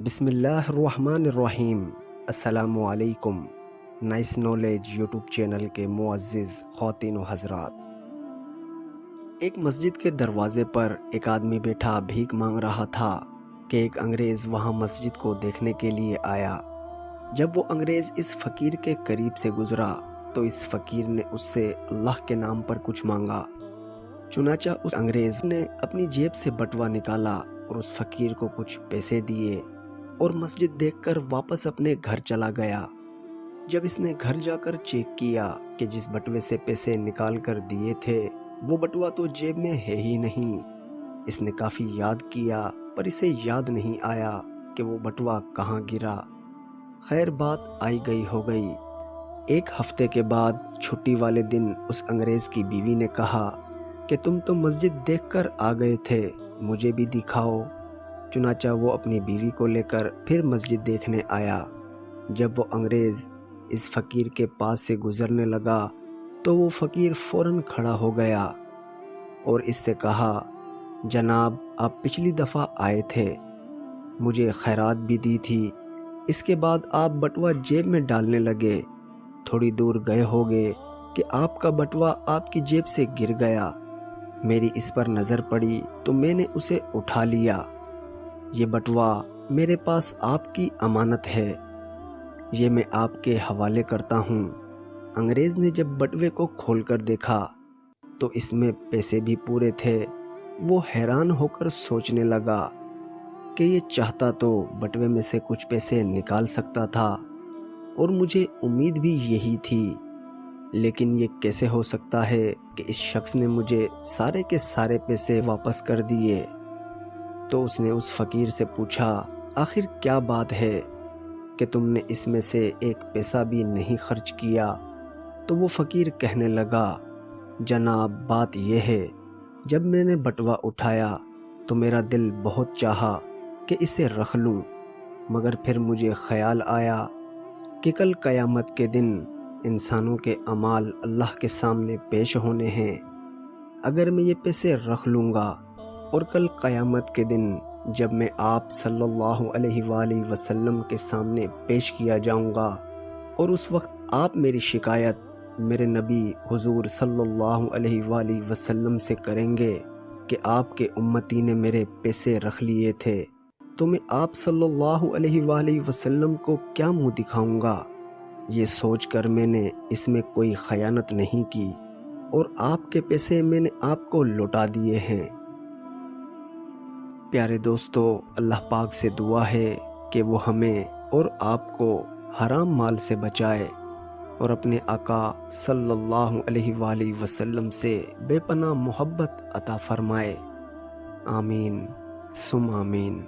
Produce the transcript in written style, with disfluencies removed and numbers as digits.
बिस्मिल्लाहिर्रहमानिर्रहीम। अस्सलामु अलैकुम। नाइस नॉलेज यूट्यूब चैनल के मुअज़्ज़िज़ ख़वातीन व हज़रात, एक मस्जिद के दरवाज़े पर एक आदमी बैठा भीख मांग रहा था कि एक अंग्रेज़ वहाँ मस्जिद को देखने के लिए आया। जब वो अंग्रेज़ इस फ़कीर के करीब से गुज़रा तो इस फ़कीर ने उससे अल्लाह के नाम पर कुछ मांगा। चुनाचा उस अंग्रेज़ ने अपनी जेब से बटवा निकाला और उस फ़कीर को कुछ पैसे दिए और मस्जिद देखकर वापस अपने घर चला गया। जब इसने घर जाकर चेक किया कि जिस बटवे से पैसे निकाल कर दिए थे वो बटवा तो जेब में है ही नहीं। इसने काफ़ी याद किया पर इसे याद नहीं आया कि वो बटवा कहाँ गिरा। खैर, बात आई गई हो गई। एक हफ्ते के बाद छुट्टी वाले दिन उस अंग्रेज़ की बीवी ने कहा कि तुम तो मस्जिद देखकर आ गए थे, मुझे भी दिखाओ। चुनाचा वो अपनी बीवी को लेकर फिर मस्जिद देखने आया। जब वो अंग्रेज़ इस फ़कीर के पास से गुज़रने लगा तो वो फ़कीर फ़ौरन खड़ा हो गया और इससे कहा, जनाब, आप पिछली दफ़ा आए थे, मुझे खैरात भी दी थी। इसके बाद आप बटवा जेब में डालने लगे। थोड़ी दूर गए होगे कि आपका बटवा आपकी जेब से गिर गया। मेरी इस पर नज़र पड़ी तो मैंने उसे उठा लिया। ये बटवा मेरे पास आपकी अमानत है, ये मैं आपके हवाले करता हूँ। अंग्रेज़ ने जब बटवे को खोलकर देखा तो इसमें पैसे भी पूरे थे। वो हैरान होकर सोचने लगा कि ये चाहता तो बटवे में से कुछ पैसे निकाल सकता था और मुझे उम्मीद भी यही थी, लेकिन ये कैसे हो सकता है कि इस शख्स ने मुझे सारे के सारे पैसे वापस कर दिए। तो उसने उस फ़कीर से पूछा, आखिर क्या बात है कि तुमने इसमें से एक पैसा भी नहीं खर्च किया? तो वो फ़कीर कहने लगा, जनाब, बात यह है, जब मैंने बटवा उठाया तो मेरा दिल बहुत चाहा कि इसे रख लूं, मगर फिर मुझे ख़याल आया कि कल क़यामत के दिन इंसानों के अमाल अल्लाह के सामने पेश होने हैं। अगर मैं ये पैसे रख लूँगा और कल क़यामत के दिन जब मैं आप सल्लल्लाहु अलैहि वसल्लम के सामने पेश किया जाऊँगा और उस वक्त आप मेरी शिकायत मेरे नबी हुजूर सल्लल्लाहु अलैहि वसल्लम से करेंगे कि आपके उम्मती ने मेरे पैसे रख लिए थे, तो मैं आप सल्लल्लाहु अलैहि वसल्लम को क्या मुँह दिखाऊँगा? ये सोचकर मैंने इसमें कोई खयानत नहीं की और आपके पैसे मैंने आपको लौटा दिए हैं। प्यारे दोस्तों, अल्लाह पाक से दुआ है कि वो हमें और आपको हराम माल से बचाए और अपने आका सल्लल्लाहु अलैहि वसल्लम से बेपनाह मोहब्बत अता फरमाए। आमीन सुम आमीन।